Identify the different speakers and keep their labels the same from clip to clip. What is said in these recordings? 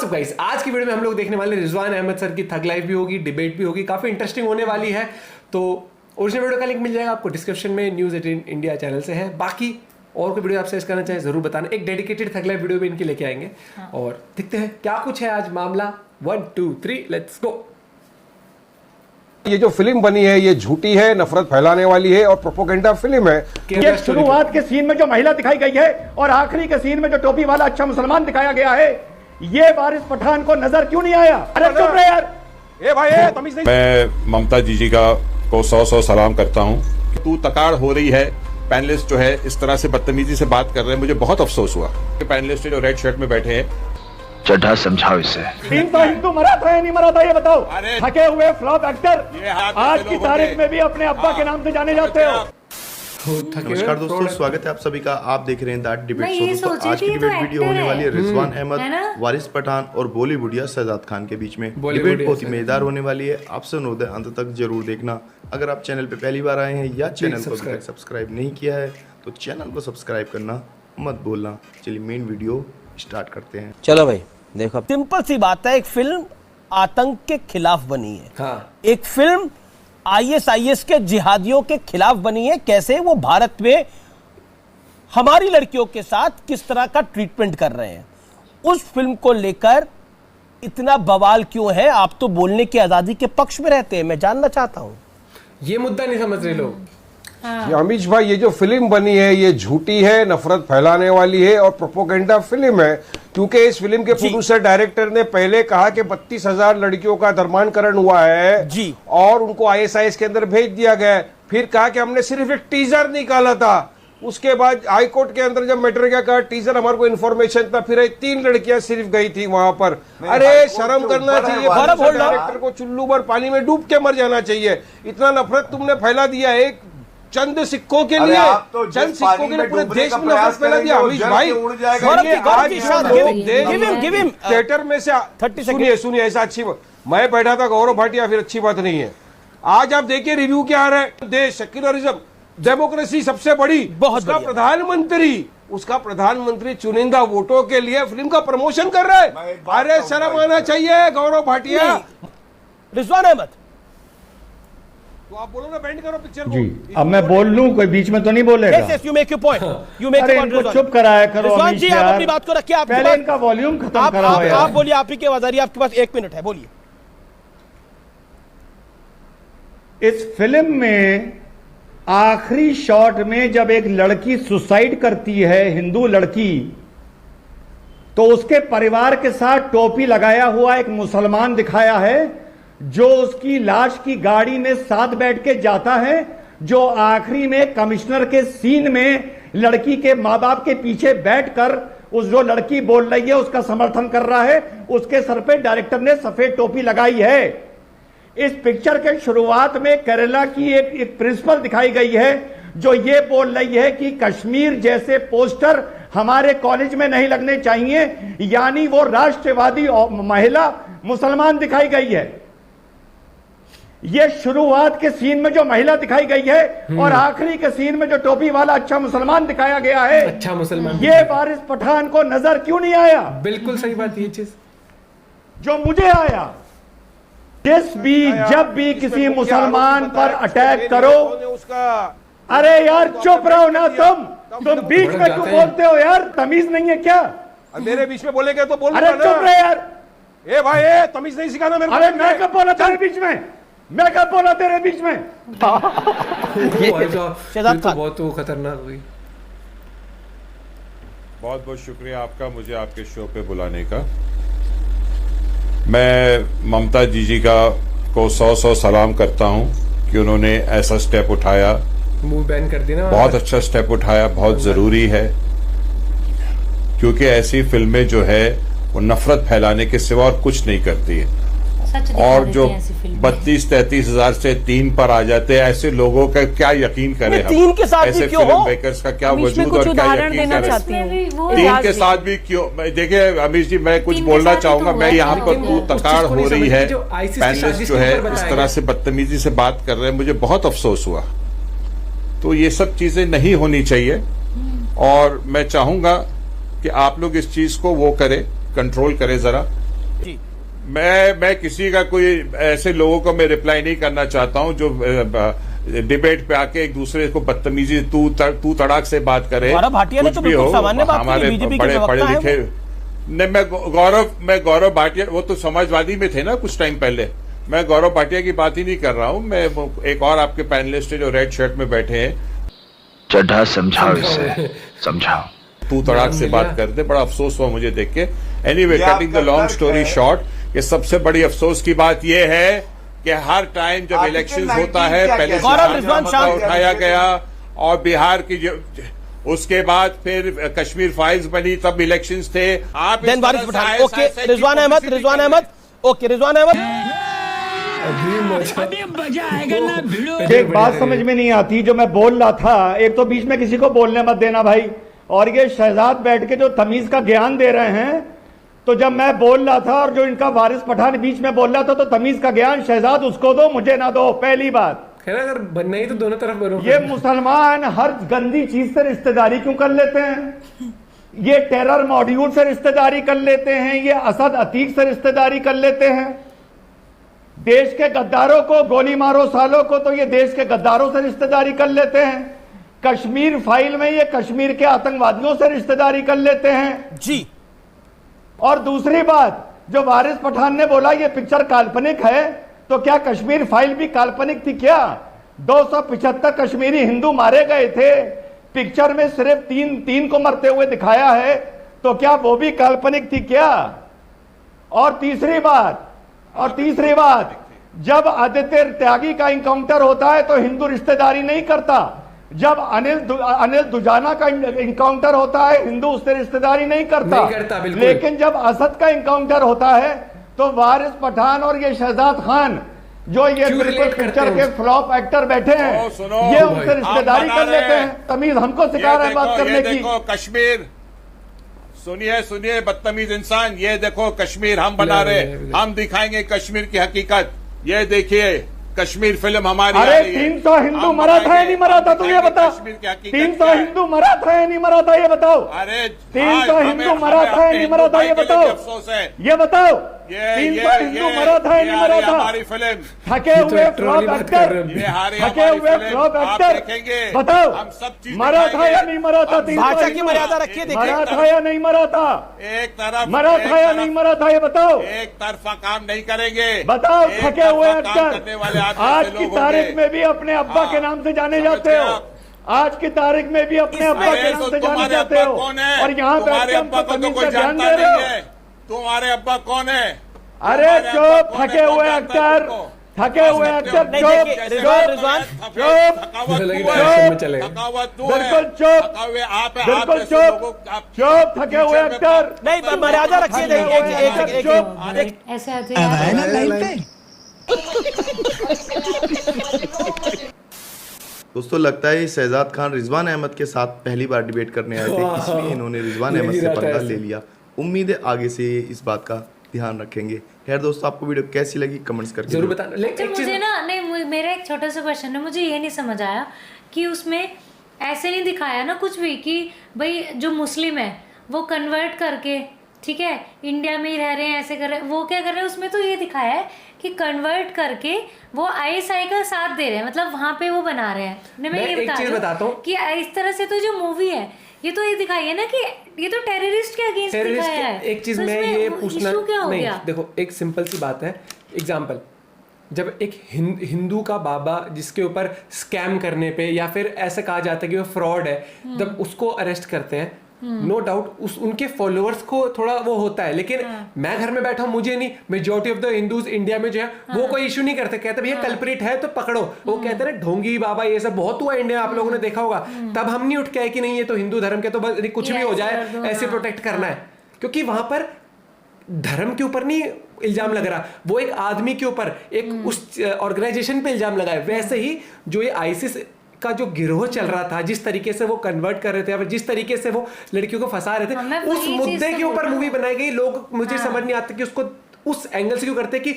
Speaker 1: WhatsApp guys, आज की video में हम लोग देखने वाले रिजवान अहमद सर की थग लाइफ भी होगी, डिबेट भी होगी, काफी इंटरेस्टिंग होने वाली है। तो ओरिजिनल वीडियो का लिंक मिल जाएगा आपको डिस्क्रिप्शन में, News18 इंडिया चैनल से है। बाकी और कोई वीडियो आप सर्च करना चाहे जरूर बताना, एक डेडिकेटेड थग लाइफ वीडियो भी इनकी लेके आएंगे। और देखते हैं क्या कुछ है आज मामला। 1 2 3 लेट्स गो।
Speaker 2: ये जो फिल्म बनी है ये झूठी है, नफरत फैलाने वाली है और प्रोपोगेंडा फिल्म है।
Speaker 3: ये शुरुआत के सीन में जो महिला दिखाई गई है और आखिरी के सीन में जो टोपी वाला अच्छा मुसलमान दिखाया गया है, ये वारिस पठान को नजर क्यों नहीं आया? अरे चुप रहे यार।
Speaker 2: ए भाई तमीज नहीं।
Speaker 4: मैं ममता जी का को 100 सलाम करता हूँ। तू तकाड़ हो रही है, पैनलिस्ट जो है इस तरह से बदतमीजी से बात कर रहे हैं, मुझे बहुत अफसोस हुआ। पैनलिस्ट जो रेड शर्ट में बैठे हैं,
Speaker 5: चड्ढा समझाओ इसे।
Speaker 3: टीम तो हिंदू मरा था या नहीं मरा था ये बताओ। थके हुए फ्लॉप एक्टर आज की तारीख में भी अपने अब्बा के नाम से जाने जाते हो।
Speaker 6: नमस्कार दोस्तों, स्वागत है आप सभी का। आप देख रहे हैं दैट डिबेट शो। दोस्तों आज की डिबेट वीडियो होने वाली है रिजवान अहमद, वारिस पठान और बॉलीवुडिया शहजाद खान के बीच में। डिबेट बहुत ही मजेदार होने वाली है। आपसे अनुरोध है अंत तक जरूर देखना। अगर आप चैनल पे पहली बार आए हैं या चैनल को अभी तक सब्सक्राइब नहीं किया है तो चैनल को सब्सक्राइब करना मत भूलना। चलिए मेन वीडियो स्टार्ट करते हैं।
Speaker 7: चलो भाई देखो, सिंपल सी बात है, एक फिल्म आतंक के खिलाफ बनी है।
Speaker 1: हाँ।
Speaker 7: एक फिल्म आईएसआईएस के जिहादियों के खिलाफ बनी है, कैसे वो भारत में हमारी लड़कियों के साथ किस तरह का ट्रीटमेंट कर रहे हैं। उस फिल्म को लेकर इतना बवाल क्यों है? आप तो बोलने की आजादी के पक्ष में रहते हैं, मैं जानना चाहता हूं।
Speaker 1: ये मुद्दा नहीं समझ रहे लोग।
Speaker 2: अमीश भाई, ये जो फिल्म बनी है ये झूठी है, नफरत फैलाने वाली है और प्रोपोगेंडा फिल्म है। क्योंकि इस फिल्म के प्रोड्यूसर डायरेक्टर ने पहले कहा कि 32,000 लड़कियों का धर्मांतरण हुआ है
Speaker 7: जी,
Speaker 2: और उनको आईएसआईएस के अंदर भेज दिया गया। फिर कहा कि हमने सिर्फ एक टीजर निकाला था। उसके बाद हाईकोर्ट के अंदर जब मैटर क्या कहा, टीजर हमारे को इन्फॉर्मेशन था, फिर 3 लड़कियां सिर्फ गई थी वहां पर। अरे शर्म करना चाहिए, डायरेक्टर को चुल्लू भर पानी में डूब के मर जाना चाहिए। इतना नफरत तुमने फैला दिया एक चंद सिक्कों के लिए, चंद सिक्कों के लिए पूरे देश में नफरत फैला दिया। अमीश भाई थिएटर में से सुनिए ऐसा अच्छी मैं बैठा था गौरव भाटिया, फिर अच्छी बात नहीं है। आज आप देखिए रिव्यू क्या आ रहा है। देश सेक्युलरिज्म डेमोक्रेसी सबसे बड़ी, उसका प्रधानमंत्री चुनिंदा वोटों के लिए फिल्म का प्रमोशन कर रहा है। अरे शर्म आना चाहिए गौरव भाटिया।
Speaker 7: रिजवान अहमद,
Speaker 2: तो आप बोलो ना, बैंड करो पिक्चर को।
Speaker 3: जी अब मैं बोल लूं, कोई बीच में तो नहीं बोलेगा।
Speaker 7: yes, you make your point. You make your point,
Speaker 3: इनको चुप कराया करो।
Speaker 7: रिजवान जी, आप अपनी बात को रखिए। आप
Speaker 3: पहले इनका वॉल्यूम खत्म कराओ यार।
Speaker 7: आप बोलिए, आप ही की आवाज आ रही है, आपके पास 1 मिनट है, बोलिए।
Speaker 3: इस फिल्म में आखिरी शॉट में जब एक लड़की सुसाइड करती है, हिंदू लड़की, तो उसके परिवार के साथ टोपी लगाया हुआ एक मुसलमान दिखाया है जो उसकी लाश की गाड़ी में साथ बैठ के जाता है, जो आखिरी में कमिश्नर के सीन में लड़की के मां बाप के पीछे बैठकर उस जो लड़की बोल रही है उसका समर्थन कर रहा है। उसके सर पे डायरेक्टर ने सफेद टोपी लगाई है। इस पिक्चर के शुरुआत में केरला की एक प्रिंसिपल दिखाई गई है जो ये बोल रही है कि कश्मीर जैसे पोस्टर हमारे कॉलेज में नहीं लगने चाहिए, यानी वो राष्ट्रवादी महिला मुसलमान दिखाई गई है। ये शुरुआत के सीन में जो महिला दिखाई गई है और आखिरी के सीन में जो टोपी वाला अच्छा मुसलमान दिखाया गया है,
Speaker 1: अच्छा मुसलमान,
Speaker 3: ये वारिस पठान को नजर क्यों नहीं आया?
Speaker 1: बिल्कुल सही बात, ये चीज
Speaker 3: जो मुझे आया। जब भी किसी मुसलमान पर अटैक करो, अरे यार चुप रहो ना तुम बीच में क्यों बोलते हो यार? तमीज नहीं है क्या?
Speaker 2: मेरे बीच में बोलेगे तो बोल।
Speaker 3: अरे चुप रहे यार।
Speaker 2: ए भाई तमीज नहीं सिखाना मेरे को।
Speaker 3: अरे मैं कब बोला तेरे बीच में? मैं कब बोला तेरे बीच में?
Speaker 1: ये तो बहुत खतरनाक हुई।
Speaker 4: बहुत बहुत शुक्रिया आपका मुझे आपके शो पे बुलाने का। मैं ममता जी का को 100 सलाम करता हूं कि उन्होंने ऐसा स्टेप उठाया,
Speaker 1: मूवी बैन कर दी ना।
Speaker 4: बहुत अच्छा स्टेप उठाया, बहुत जरूरी है। क्योंकि ऐसी फिल्में जो है वो नफरत फैलाने के सिवा और कुछ नहीं करती है। और जो 32-33 हजार से 3 पर आ जाते हैं, ऐसे लोगों का क्या यकीन करें हम?
Speaker 7: 3 के साथ
Speaker 4: ऐसे
Speaker 7: भी क्यों
Speaker 4: फिल्म
Speaker 7: हो?
Speaker 4: मेकर्स का क्या वजूद और क्या यकीन करें? 3 के साथ भी क्यों? देखिए अमीश जी, मैं कुछ बोलना चाहूंगा। मैं यहाँ पर तू तकाड़ हो रही है, पैनलिस्ट जो है इस तरह से बदतमीजी से बात कर रहे हैं, मुझे बहुत अफसोस हुआ। तो ये सब चीजें नहीं होनी चाहिए और मैं चाहूंगा कि आप लोग इस चीज को वो करें, कंट्रोल करें जरा।
Speaker 7: जी
Speaker 4: मैं किसी का कोई ऐसे लोगों को मैं रिप्लाई नहीं करना चाहता हूं जो डिबेट पे आके एक दूसरे को बदतमीजी तू तड़ाक से बात करे।
Speaker 7: गौरव भाटिया ने तो बिल्कुल सामान्य बात की,
Speaker 4: हमारे
Speaker 7: बीजेपी के
Speaker 4: बड़े पढ़े
Speaker 7: प्रवक्ता
Speaker 4: लिखे
Speaker 7: हैं
Speaker 4: नहीं, मैं गौरव भाटिया, वो तो समाजवादी में थे ना कुछ टाइम पहले। मैं गौरव भाटिया की बात ही नहीं कर रहा हूं, मैं एक और आपके पैनलिस्ट है जो रेड शर्ट में बैठे हैं।
Speaker 5: चड्ढा समझाओ इसे, समझाओ।
Speaker 4: तू तड़ाक से बात करते, बड़ा अफसोस हुआ मुझे देख के। Anyway, cutting the long story short, कि सबसे बड़ी अफसोस की बात यह है कि हर टाइम जब इलेक्शन होता है पहले से उठाया गया, और बिहार की जो उसके बाद फिर कश्मीर फाइल्स बनी, तब इलेक्शंस थे। आप
Speaker 7: ओके रिजवान अहमद, ओके रिजवान अहमद,
Speaker 3: एक बात समझ में नहीं आती जो मैं बोल रहा था। एक तो बीच में किसी को बोलने मत देना भाई, और ये शहजाद बैठ के जो तमीज का ज्ञान दे रहे हैं, तो जब मैं बोल रहा था और जो इनका वारिस पठान बीच में बोल रहा था, तो तमीज का ज्ञान शहजाद उसको दो, मुझे ना दो। पहली बात,
Speaker 1: अगर बनना ही तो दोनों तरफ बनो।
Speaker 3: ये मुसलमान हर गंदी चीज से रिश्तेदारी क्यों कर लेते हैं? ये टेरर मॉड्यूल से रिश्तेदारी कर लेते हैं, ये असद अतीक से रिश्तेदारी कर लेते हैं। देश के गद्दारों को गोली मारो सालों को, तो ये देश के गद्दारों से रिश्तेदारी कर लेते हैं। कश्मीर फाइल में ये कश्मीर के आतंकवादियों से रिश्तेदारी कर लेते हैं
Speaker 7: जी।
Speaker 3: और दूसरी बात, जो वारिस पठान ने बोला ये पिक्चर काल्पनिक है, तो क्या कश्मीर फाइल भी काल्पनिक थी क्या? 275 कश्मीरी हिंदू मारे गए थे, पिक्चर में सिर्फ तीन को मरते हुए दिखाया है, तो क्या वो भी काल्पनिक थी क्या? और तीसरी बात, जब आदित्य त्यागी का इनकाउंटर होता है तो हिंदू रिश्तेदारी नहीं करता। जब अनिल दुजाना का इनकाउंटर होता है, हिंदू उससे रिश्तेदारी नहीं करता, लेकिन जब असद का इनकाउंटर होता है तो वारिस पठान और ये शहजाद खान, जो ये बिल्कुल पिक्चर के फ्लॉप एक्टर बैठे हैं, ये उनसे रिश्तेदारी कर लेते हैं। तमीज हमको सिखा रहे हैं बात करने की।
Speaker 4: देखो कश्मीर, सुनिए बदतमीज इंसान, ये देखो कश्मीर हम बना रहे, हम दिखाएंगे कश्मीर की हकीकत। ये देखिए कश्मीर फिल्म हमारी।
Speaker 3: अरे 300 हिंदू मरा था या नहीं मरा था, तुम ये बताओ। 300 हिंदू मरा था या नहीं मरा था, ये बताओ।
Speaker 4: अरे
Speaker 3: 300 हिंदू मरा था या नहीं मरा था, ये बताओ। ये बताओ, 300 हिंदू मरा था या नहीं मरा था।
Speaker 4: हमारी फिल्म
Speaker 3: थके हुए फ्लॉप एक्टर, बताओ
Speaker 4: हम सब चीज
Speaker 3: मरा था या नहीं मरा था।
Speaker 7: भाषा की मर्यादा रखिए,
Speaker 3: मरा था या नहीं मरा था,
Speaker 4: एक तरफ
Speaker 3: मरा था या नहीं मरा था, ये बताओ।
Speaker 4: एक तरफा काम नहीं करेंगे,
Speaker 3: बताओ। थके हुए एक्टर आज की तारीख में भी अपने अब्बा के नाम से जाने जाते हो, आज की तारीख में भी अपने अब्बा के नाम से जाने जाते हो, और यहाँ पे
Speaker 4: अब्बा को तो कोई जानता नहीं है। तुम्हारे अब्बा कौन है?
Speaker 3: अरे चुप, थके हुए एक्टर, थके हुए एक्टर, चुप, बिल्कुल चुप, बिल्कुल चुप, थके हुए एक्टर।
Speaker 7: नहीं, मर्यादा रखिए, चुप।
Speaker 8: ऐसे आते
Speaker 6: दोस्तों, लगता है शहजाद खान रिजवान अहमद के साथ पहली बार डिबेट करने आए थे, इसलिए इन्होंने रिजवान अहमद से पंगा ले लिया। उम्मीद है आगे से इस बात का ध्यान रखेंगे। खैर दोस्तों, आपको वीडियो कैसी लगी कमेंट्स करके
Speaker 1: जरूर बताना।
Speaker 8: लेकिन मुझे ना, नहीं, मेरा एक छोटा सा क्वेश्चन है, मुझे ये नहीं समझ आया कि उसमें ऐसे नहीं दिखाया ना कुछ भी कि भाई जो मुस्लिम है वो कन्वर्ट करके, ठीक है, इंडिया में ही रह रहे हैं, ऐसे कर रहे हैं, वो क्या कर रहे हैं। उसमें तो ये दिखाया है कि कन्वर्ट करके वो ISI का साथ दे रहे हैं, मतलब वहां पे वो बना रहे हैं। मैं ये बताता हूँ कि इस तरह से तो जो मूवी है ये तो ये दिखाई है ना कि ये तो टेररिस्ट के अगेंस्ट दिखाया है।
Speaker 1: एक चीज मैं ये पूछना नहीं, देखो एक सिंपल सी बात है। एग्जाम्पल, जब एक हिंदू का बाबा जिसके ऊपर स्कैम करने पे या फिर ऐसा कहा जाता है कि वो फ्रॉड है, जब उसको अरेस्ट करते हैं, नो डाउट उनके फॉलोअर्स को थोड़ा वो होता है, लेकिन मैं घर में बैठा हूं, मुझे नहीं, majority of the Hindus India में जो है वो कोई इशू नहीं करते, कहते भैया कल्प्रिट है तो पकड़ो। वो कहते हैं ढोंगी बाबा, ये सब बहुत हुआ इंडिया, आप लोगों ने देखा होगा। तब हम नहीं उठ के आए कि नहीं ये तो हिंदू धर्म के, तो बस कुछ भी हो जाए ऐसे प्रोटेक्ट करना है, क्योंकि वहां पर धर्म के ऊपर नहीं इल्जाम लग रहा, वो एक आदमी के ऊपर, एक उस ऑर्गेनाइजेशन पे इल्जाम लगा है। वैसे ही जो ये आईसिस का जो गिरोह चल रहा था, जिस तरीके से वो कन्वर्ट कर रहे थे, जिस तरीके से वो लड़कियों को फंसा रहे थे, उस मुद्दे के ऊपर मूवी बनाई गई। लोग मुझे समझ नहीं आता कि उसको उस एंगल से क्यों करते कि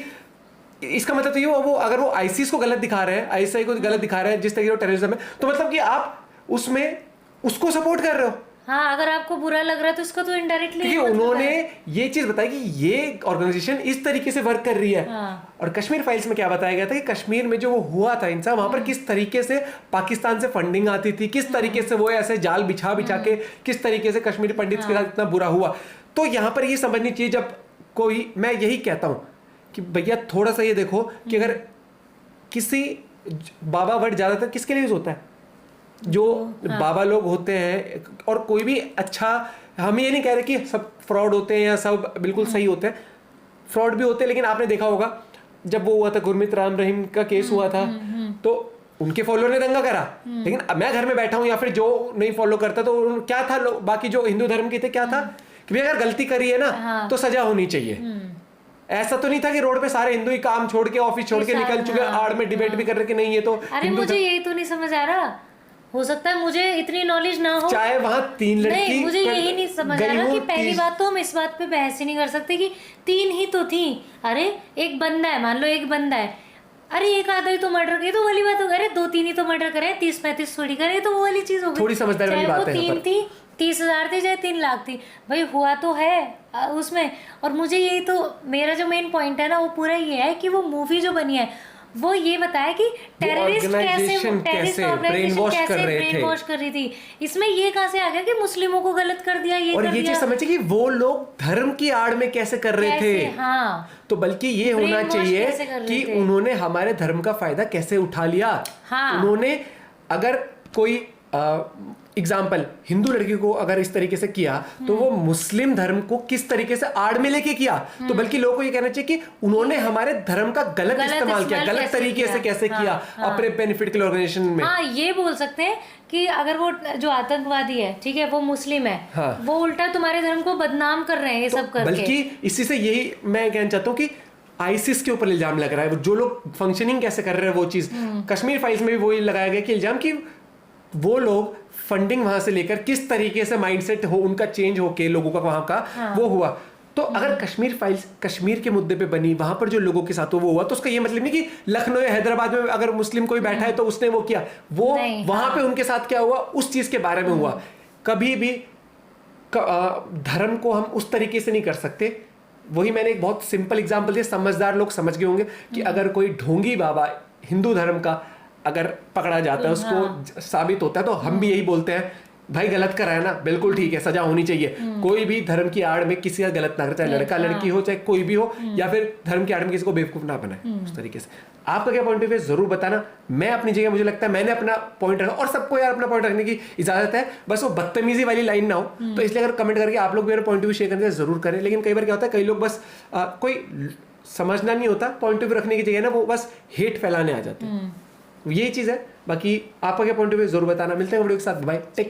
Speaker 1: इसका मतलब तो ये वो अगर वो आईसिस को गलत दिखा रहे हैं, ISI को गलत दिखा रहे हैं, जिस तरीके से टेररिज्म है, तो मतलब कि आप उसमें उसको सपोर्ट कर रहे हो।
Speaker 8: हाँ, अगर आपको बुरा लग रहा है तो उसको तो इनडायरेक्टली
Speaker 1: उन्होंने ये चीज बताई कि ये ऑर्गेनाइजेशन इस तरीके से वर्क कर रही है।
Speaker 8: हाँ।
Speaker 1: और कश्मीर फाइल्स में क्या बताया गया था कि कश्मीर में जो वो हुआ था इंसान, वहां पर किस तरीके से पाकिस्तान से फंडिंग आती थी, किस तरीके से वो ऐसे जाल बिछा के किस तरीके से कश्मीरी पंडित के साथ इतना बुरा हुआ। तो यहाँ पर ये समझनी चाहिए, जब कोई, मैं यही कहता हूँ कि भैया थोड़ा सा ये देखो कि अगर किसी बाबा वर्ड ज्यादातर किसके लिए यूज होता है, जो बाबा लोग होते हैं, और कोई भी अच्छा, हम ये नहीं कह रहे कि सब फ्रॉड होते हैं या सब बिल्कुल सही होते हैं, फ्रॉड भी होते हैं। लेकिन आपने देखा होगा जब वो हुआ था गुरमीत राम रहीम का केस हुआ था, तो उनके फॉलोअर ने दंगा करा, लेकिन अब मैं घर में बैठा हूं या फिर जो नहीं फॉलो करता, तो क्या था, बाकी जो हिंदू धर्म के थे क्या था कि भाई अगर गलती करी है ना तो सजा होनी चाहिए। ऐसा तो नहीं था कि रोड पे सारे हिंदू ही काम छोड़ के, ऑफिस छोड़ के निकल चुके, आड़ में डिबेट भी कर रहे कि नहीं ये तो।
Speaker 8: अरे मुझे यही तो नहीं समझ आ रहा, हो सकता है मुझे इतनी नॉलेज ना हो,
Speaker 1: चाहे वहां 3 लड़की,
Speaker 8: नहीं मुझे यही नहीं समझ आ रहा कि पहली बात तो हम इस बात पे बहस ही नहीं कर सकते कि 3 ही तो थी। अरे एक बंदा है, मान लो एक बंदा है, अरे एक आधा ही तो मर्डर करे तो वाली बात हो, अरे 2-3 ही तो मर्डर करे, 30-35 थोड़ी करे तो वो वाली चीज हो गई।
Speaker 1: थोड़ी समझदारी वाली बात है।
Speaker 8: 3 थी, 30,000 थी, चाहे 3 लाख थी, भाई हुआ तो है उसमें। और मुझे यही तो, मेरा जो मेन पॉइंट है ना वो पूरा ये है कि वो मूवी जो बनी है वो ये बताया कि टेररिस्ट कैसे ब्रेन वॉश कर रही थी। इसमें ये कहां से आ गया कि मुस्लिमों को गलत कर दिया, ये
Speaker 1: और
Speaker 8: कर
Speaker 1: ये
Speaker 8: दिया।
Speaker 1: चीज समझिए कि वो लोग धर्म की आड़ में कैसे कर रहे थे।
Speaker 8: हाँ,
Speaker 1: तो बल्कि ये होना चाहिए कि उन्होंने हमारे धर्म का फायदा कैसे उठा लिया।
Speaker 8: हाँ।
Speaker 1: उन्होंने अगर कोई एग्जाम्पल हिंदू लड़की को अगर इस तरीके से किया तो वो मुस्लिम धर्म को किस तरीके से आड़ में लेके किया। तो बल्कि लोगों को ये कहना चाहिए कि उन्होंने हमारे धर्म का गलत इस्तेमाल किया, गलत तरीके से कैसे किया अपने बेनिफिट के लिए ऑर्गेनाइजेशन में।
Speaker 8: हाँ, ये बोल सकते हैं कि अगर वो जो आतंकवादी है, ठीक है, वो मुस्लिम है,
Speaker 1: हाँ।
Speaker 8: वो उल्टा तुम्हारे धर्म को बदनाम कर रहे हैं ये सब करके।
Speaker 1: बल्कि इसी से यही मैं कहना चाहता हूँ कि आईसिस के ऊपर इल्जाम लग रहा है, जो लोग फंक्शनिंग कैसे कर रहे हैं वो चीज। कश्मीर फाइल्स में भी वही लगाया गया कि इल्जाम कि वो लोग फंडिंग वहां से लेकर किस तरीके से माइंडसेट हो उनका चेंज होके लोगों का वहां का वो हुआ। तो अगर कश्मीर फाइल्स कश्मीर के मुद्दे पे बनी, वहां पर जो लोगों के साथ वो हुआ, तो उसका ये मतलब नहीं कि लखनऊ या हैदराबाद में अगर मुस्लिम कोई बैठा है तो उसने वो किया, वो वहां पे उनके साथ क्या हुआ उस चीज के बारे में हुआ। कभी भी धर्म को हम उस तरीके से नहीं कर सकते। वही मैंने एक बहुत सिंपल एग्जाम्पल दिया, समझदार लोग समझ गए होंगे कि अगर कोई ढोंगी बाबा हिंदू धर्म का अगर पकड़ा जाता है, उसको साबित होता है, तो हम भी यही बोलते हैं भाई गलत करा है ना, बिल्कुल ठीक है, सजा होनी चाहिए। कोई भी धर्म की आड़ में किसी का गलत ना करे, चाहे लड़का लड़की हो, चाहे कोई भी हो, या फिर धर्म की आड़ में किसी को बेवकूफ ना बनाए उस तरीके से। आपका क्या पॉइंट ऑफ व्यू जरूर बताना। मैं अपनी जगह, मुझे लगता है मैंने अपना पॉइंट रखा, और सबको यार अपना पॉइंट रखने की इजाजत है, बस वो बदतमीजी वाली लाइन ना हो। तो इसलिए अगर कमेंट करके आप लोग भी मेरा पॉइंट ऑफ व्यू शेयर करने जरूर करें। लेकिन कई बार क्या होता है, कई लोग बस कोई समझना नहीं होता, पॉइंट ऑफ व्यू रखने की जगह ना वो बस हेट फैलाने आ जाते हैं। यही चीज है। बाकी आपका क्या पॉइंट ऑफ व्यू जरूर बताना। मिलते हैं वीडियो के साथ, बाय, टेक केयर।